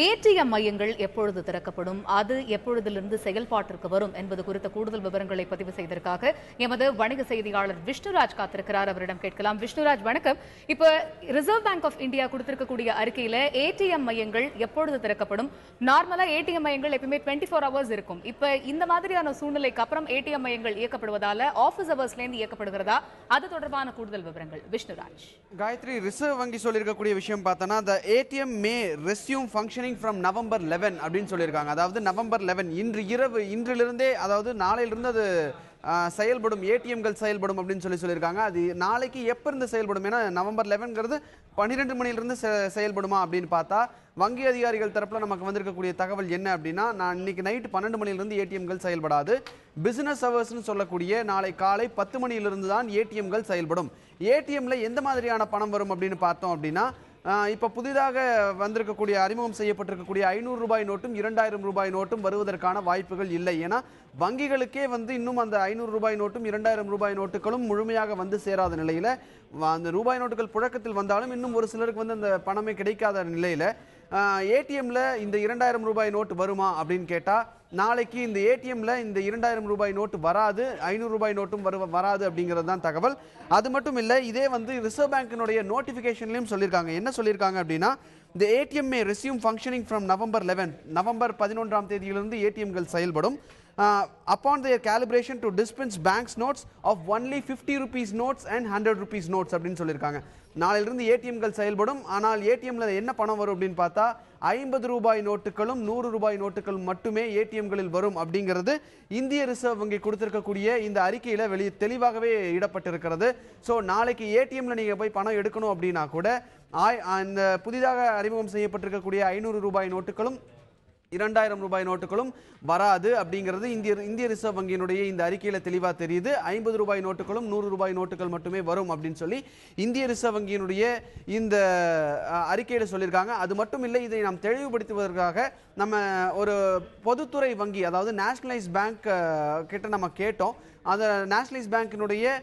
ATM மையங்கள் எப்பொழுது திறக்கப்படும், அது எப்பொழுதிலிருந்து செயல்பாட்டிற்கு வரும் என்பது குறித்த கூடுதல் விவரங்களை பதிவு செய்ததற்காக எமது வணிக செய்தியாளர் விஷ்ணுராஜ் காத்திருக்கிறார். அவரிடம் கேட்கலாம். விஷ்ணுராஜ், வணக்கம். இப்ப ரிசர்வ் பேங்க் ஆஃப் இந்தியா கொடுத்திருக்கக்கூடிய அறிக்கையில ஏடிஎம் மையங்கள் எப்பொழுது திறக்கப்படும்? நார்மலா ஏடிஎம் மையங்கள் எப்பவுமே 24 hours இருக்கும். இப்ப இந்த மாதிரியான சூழ்நிலைக்கு அப்புறம் ஏடிஎம் மையங்கள் இயக்கப்படுவதால ஆபீஸ் ஹவர்ஸ்ல இருந்து இயக்கப்படுகிறதா? அது தொடர்பான கூடுதல் விவரங்கள் விஷ்ணுராஜ். காயத்ரி, ரிசர்வ் வங்கி சொல்லியிருக்கக்கூடிய விஷயம் பார்த்தோன்னா, the ATM may resume functioning from November 11 அப்படின்னு சொல்லியிருக்காங்க. அதாவது நவம்பர் 11 இன்றிலிருந்தே, அதாவது நாளையிலிருந்து அது செயல்படும், ஏடிஎம்கள் செயல்படும் அப்படின்னு சொல்லியிருக்காங்க. அது நாளைக்கு எப்போ இருந்து செயல்படும்? ஏன்னா நவம்பர் 11ங்கிறது 12 மணிலிருந்து செயல்படுமா அப்படின்னு பார்த்தா, வங்கி அதிகாரிகள் தரப்பில் நமக்கு வந்திருக்கக்கூடிய தகவல் என்ன அப்படின்னா, நான் இன்னைக்கு நைட்டு 12 மணிலிருந்து ஏடிஎம்கள் செயல்படாது, பிசினஸ் ஹவர்ஸ்னு சொல்லக்கூடிய நாளை காலை 10 மணியிலிருந்து தான் ஏடிஎம்கள் செயல்படும். ஏடிஎம்ல எந்த மாதிரியான பணம் வரும் அப்படின்னு பார்த்தோம் அப்படின்னா, இப்போ புதிதாக வந்திருக்கக்கூடிய, அறிமுகம் செய்யப்பட்டிருக்கக்கூடிய 500 ரூபாய் நோட்டும் 2000 ரூபாய் நோட்டும் வருவதற்கான வாய்ப்புகள் இல்லை. ஏன்னா வங்கிகளுக்கே இன்னும் அந்த 500 ரூபாய் நோட்டும் 2000 ரூபாய் நோட்டுகளும் முழுமையாக வந்து சேராத நிலையில், அந்த ரூபாய் நோட்டுகள் புழக்கத்தில் வந்தாலும் இன்னும் ஒரு சிலருக்கு அந்த பணமே கிடைக்காத நிலையில் ஏடிஎம்ல இந்த 2000 ரூபாய் நோட்டு வருமா அப்படின்னு கேட்டால், நாளைக்கு இந்த ஏடிஎம்ல இந்த 2000 ரூபாய் நோட்டு வராது, 500 ரூபாய் நோட்டும் வராது அப்படிங்கிறது தான் தகவல். அது மட்டும் இல்லை, இதே ரிசர்வ் பேங்கினுடைய நோட்டிஃபிகேஷன்லையும் சொல்லியிருக்காங்க. என்ன சொல்லியிருக்காங்க அப்படின்னா, the ATM may resume functioning from November 11, November 11ஆம் தேதியிலிருந்து ஏடிஎம்கள் செயல்படும். Upon their calibration to dispense banks notes of only 50 rupees notes and 100 rupees notes அப்படின்னு சொல்லியிருக்காங்க. நாளிலிருந்து ஏடிஎம்கள் செயல்படும். ஆனால் ஏடிஎம்ல என்ன பணம் வரும் அப்படின்னு பார்த்தா, 50 ரூபாய் நோட்டுகளும் 100 ரூபாய் நோட்டுகளும் மட்டுமே ஏடிஎம்களில் வரும் அப்படிங்கிறது இந்திய ரிசர்வ் வங்கி கொடுத்திருக்கக்கூடிய இந்த அறிக்கையில தெளிவாகவே இடப்பட்டிருக்கிறது. ஸோ நாளைக்கு ஏடிஎம்ல நீங்க போய் பணம் எடுக்கணும் அப்படின்னா கூட, அந்த புதிதாக அறிமுகம் செய்யப்பட்டிருக்கக்கூடிய 500 ரூபாய் நோட்டுகளும் 2000 ரூபாய் நோட்டுகளும் வராது அப்படிங்கிறது இந்திய ரிசர்வ் வங்கியினுடைய இந்த அறிக்கையில தெளிவா தெரியுது. 50 ரூபாய் நோட்டுகளும் 100 ரூபாய் நோட்டுகள் மட்டுமே வரும் அப்படின்னு சொல்லி இந்திய ரிசர்வ் வங்கியினுடைய இந்த அறிக்கையில சொல்லியிருக்காங்க. அது மட்டும் இல்லை, இதை நாம் தெளிவுபடுத்துவதற்காக நம்ம ஒரு பொதுத்துறை வங்கி, அதாவது நேஷனலைஸ் பேங்க் கிட்ட நம்ம கேட்டோம். அந்த நேஷனலைஸ் பேங்கினுடைய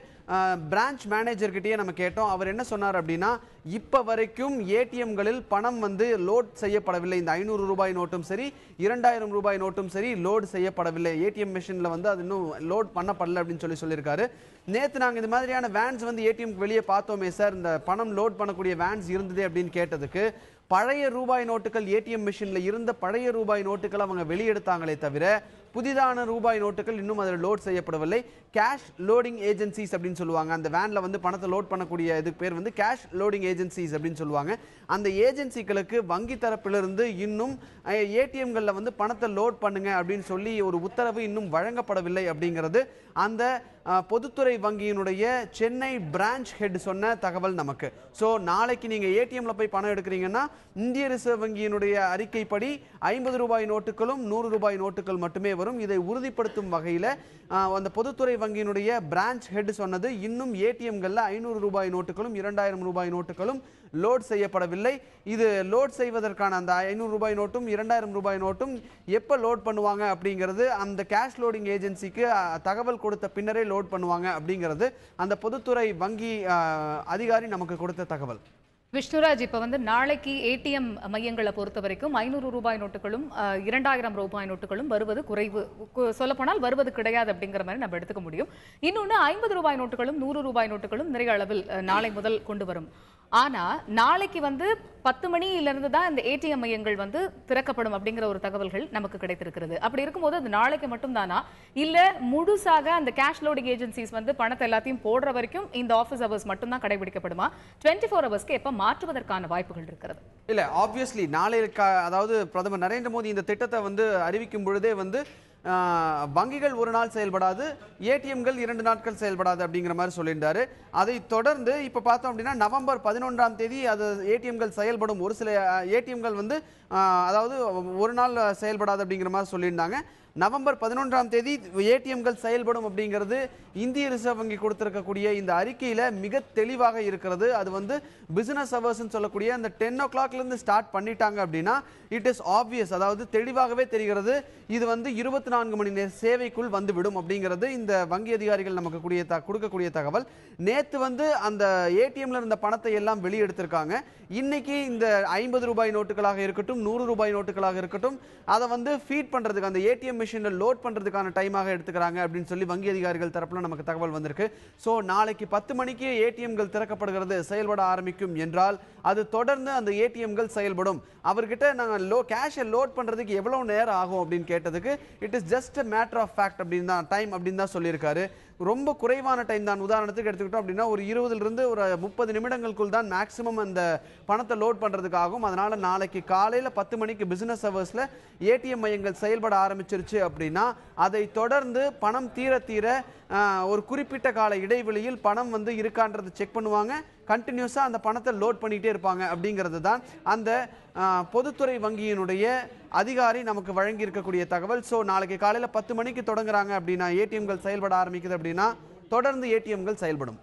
பிரான்ச் மேனேஜர்கிட்டயே நம்ம கேட்டோம். அவர் என்ன சொன்னார் அப்படின்னா, இப்போ வரைக்கும் ஏடிஎம்களில் பணம் லோட் செய்யப்படவில்லை. இந்த 500 ரூபாய் நோட்டும் சரி, 2000 ரூபாய் நோட்டும் சரி லோட் செய்யப்படவில்லை. ஏடிஎம் மிஷினில் அது இன்னும் லோட் பண்ணப்படல அப்படின்னு சொல்லியிருக்காரு. நேற்று நாங்கள் இந்த மாதிரியான வேன்ஸ் ஏடிஎம்க்கு வெளியே பார்த்தோமே சார், இந்த பணம் லோட் பண்ணக்கூடிய வேன்ஸ் இருந்தது அப்படின்னு கேட்டதுக்கு, பழைய ரூபாய் நோட்டுகள், ஏடிஎம் மிஷினில் இருந்த பழைய ரூபாய் நோட்டுகள் அவங்க வெளியெடுத்தாங்களே தவிர புதிதான ரூபாய் நோட்டுகள் இன்னும் அதில் லோட் செய்யப்படவில்லை. கேஷ் லோடிங் ஏஜென்சிஸ் அப்படின்னு சொல்லுவாங்க. அந்த வேனில் பணத்தை லோட் பண்ணக்கூடிய இதுக்கு பேர் கேஷ் லோடிங் ஏஜென்சிஸ் அப்படின்னு சொல்லுவாங்க. அந்த ஏஜென்சிகளுக்கு வங்கி தரப்பிலிருந்து இன்னும் ஏடிஎம்களில் பணத்தை லோட் பண்ணுங்க அப்படின்னு சொல்லி ஒரு உத்தரவு இன்னும் வழங்கப்படவில்லை அப்படிங்கிறது அந்த பொதுத்துறை வங்கியினுடைய சென்னை பிரான்ச் ஹெட் சொன்ன தகவல் நமக்கு. ஸோ நாளைக்கு நீங்கள் ஏடிஎம்ல போய் பணம் எடுக்கிறீங்கன்னா, இந்திய ரிசர்வ் வங்கியினுடைய அறிக்கைப்படி 50 ரூபாய் நோட்டுகளும் 100 ரூபாய் நோட்டுகள் மட்டுமே வரும். இதை உறுதிப்படுத்தும் வகையில் அந்த பொதுத்துறை வங்கியினுடைய பிரான்ச் ஹெட் சொன்னது, இன்னும் ஏடிஎம்களில் 500 ரூபாய் நோட்டுகளும் 2000 ரூபாய் நோட்டுகளும் லோட் செய்யப்படவில்லை. இது லோட் செய்வதற்கான அந்த 500 ரூபாய் நோட்டும் 2000 ரூபாய் நோட்டும் எப்போ லோட் பண்ணுவாங்க அப்படிங்கிறது அந்த கேஷ் லோடிங் ஏஜென்சிக்கு தகவல் கொடுத்த பின்னரே லோட் பண்ணுவாங்க அப்படிங்கிறது அந்த பொதுத்துறை வங்கி அதிகாரி நமக்கு கொடுத்த தகவல். விஷ்ணுராஜ், இப்ப நாளைக்கு ஏடிஎம் மையங்களை பொறுத்த வரைக்கும் 500 ரூபாய் நோட்டுகளும் 2000 ரூபாய் நோட்டுகளும் வருவது குறைவு, சொல்லப்போனால் வருவது கிடையாது அப்படிங்கிற மாதிரி நம்ம எடுத்துக்க முடியும். இன்னொன்று, 50 ரூபாய் நோட்டுகளும் 100 ரூபாய் நோட்டுகளும் நிறைய அளவில் நாளை முதல் கொண்டு வரும். ஆனா நாளைக்கு 10 மணியிலிருந்து தான் இந்த ஏடிஎம் மையங்கள் திறக்கப்படும் அப்படிங்கிற ஒரு தகவல்கள் நமக்கு கிடைத்திருக்கிறது. அப்படி இருக்கும்போது அது நாளைக்கு மட்டும் தானா, இல்ல முழுசாக அந்த கேஷ் லோடிங் ஏஜென்சிஸ் பணத்தை எல்லாத்தையும் போடுற வரைக்கும் இந்த ஆபீஸ் ஹவர்ஸ் மட்டும் தான் கடைபிடிக்கப்படுமா? 24 ஹவர்ஸ்க்கு எப்ப மாற்றுவதற்கான வாய்ப்புகள் இருக்கிறது? இல்ல, ஆப்வியஸ்லி நாளை, அதாவது பிரதமர் நரேந்திர மோடி இந்த திட்டத்தை அறிவிக்கும் பொழுதே வங்கிகள் ஒரு நாள் செயல்படாது, ஏடிஎம்கள் 2 நாட்கள் செயல்படாது அப்படிங்கிற மாதிரி சொல்லியிருந்தாரு. அதை தொடர்ந்து இப்ப பார்த்தோம் அப்படின்னா, நவம்பர் 11ஆம் தேதி அது ஏடிஎம்கள் செயல்படும். ஒரு சில ஏடிஎம்கள் அதாவது ஒரு நாள் செயல்படாது அப்படிங்கிற மாதிரி சொல்லியிருந்தாங்க. நவம்பர் 11ஆம் தேதி ஏடிஎம்கள் செயல்படும் அப்படிங்கிறது இந்திய ரிசர்வ் வங்கி கொடுத்திருக்கக்கூடிய இந்த அறிக்கையில மிக தெளிவாக இருக்கிறது. அது வந்து பிசினஸ் ஹவர்ஸ்னு சொல்லக்கூடிய அந்த 10 o'clockல இருந்து ஸ்டார்ட் பண்ணிட்டாங்க அப்படின்னா இட் இஸ் ஆப்வியஸ், அதாவது தெளிவாகவே தெரிகிறது இது வந்து 24 மணி நேர சேவைக்குள் வந்துவிடும் அப்படிங்கிறது இந்த வங்கி அதிகாரிகள் நமக்கு கொடுக்கக்கூடிய தகவல். நேத்து வந்து அந்த ஏடிஎம்ல இருந்த பணத்தை எல்லாம் வெளியெடுத்திருக்காங்க. இன்னைக்கு இந்த 50 ரூபாய் நோட்டுகளாக இருக்கட்டும் 100 ரூபாய் நோட்டுகளாக இருக்கட்டும் அதை வந்து ஃபீட் பண்றதுக்கு அந்த ஏடிஎம் மிஷின்ல லோட் பண்றதுக்கான டைமாக எடுத்துக்கிறாங்க அப்படின்னு சொல்லி வங்கி அதிகாரிகள் தரப்புல நமக்கு தகவல் வந்திருக்கு. சோ நாளைக்கு 10 மணிக்கு ஏடிஎம்கள் திறக்கப்படுகிறது, செயல்பட ஆரம்பிக்கும் என்றால் அது தொடர்ந்து அந்த ஏடிஎம்கள் செயல்படும். அவர்கிட்ட நாங்கள் கேஷை லோட் பண்றதுக்கு எவ்வளவு நேரம் ஆகும் அப்படின்னு கேட்டதுக்கு it is just a matter of fact அப்படின்னு தான் டைம் அப்படின்னு தான் சொல்லியிருக்காரு. ரொம்ப குறைவான டைம் தான். உதாரணத்துக்கு எடுத்துக்கிட்டோம் அப்படின்னா ஒரு 20 இருந்து ஒரு 30 நிமிடங்களுக்குள் தான் மேக்ஸிமம் அந்த பணத்தை லோட் பண்றதுக்கு ஆகும். அதனால நாளைக்கு காலையில 10 மணிக்கு பிசினஸ் ஹவர்ஸ்ல ஏடிஎம் மையங்கள் செயல்பட ஆரம்பிச்சிருச்சு அப்படின்னா அதை தொடர்ந்து பணம் தீர தீர ஒரு குறிப்பிட்ட கால இடைவெளியில் பணம் வந்து இருக்கான்றது செக் பண்ணுவாங்க. கண்டினியூஸா அந்த பணத்தை லோட் பண்ணிட்டே இருப்பாங்க அப்படிங்கிறது தான் அந்த பொதுத்துறை வங்கியினுடைய அதிகாரி நமக்கு வழங்கி இருக்கக்கூடிய தகவல். சோ நாளைக்கு காலையில 10 மணிக்கு தொடங்குறாங்க அப்படின்னா ஏடிஎம்கள் செயல்பட ஆரம்பிக்குது அப்படின்னா தொடர்ந்து ஏடிஎம்கள் செயல்படும்.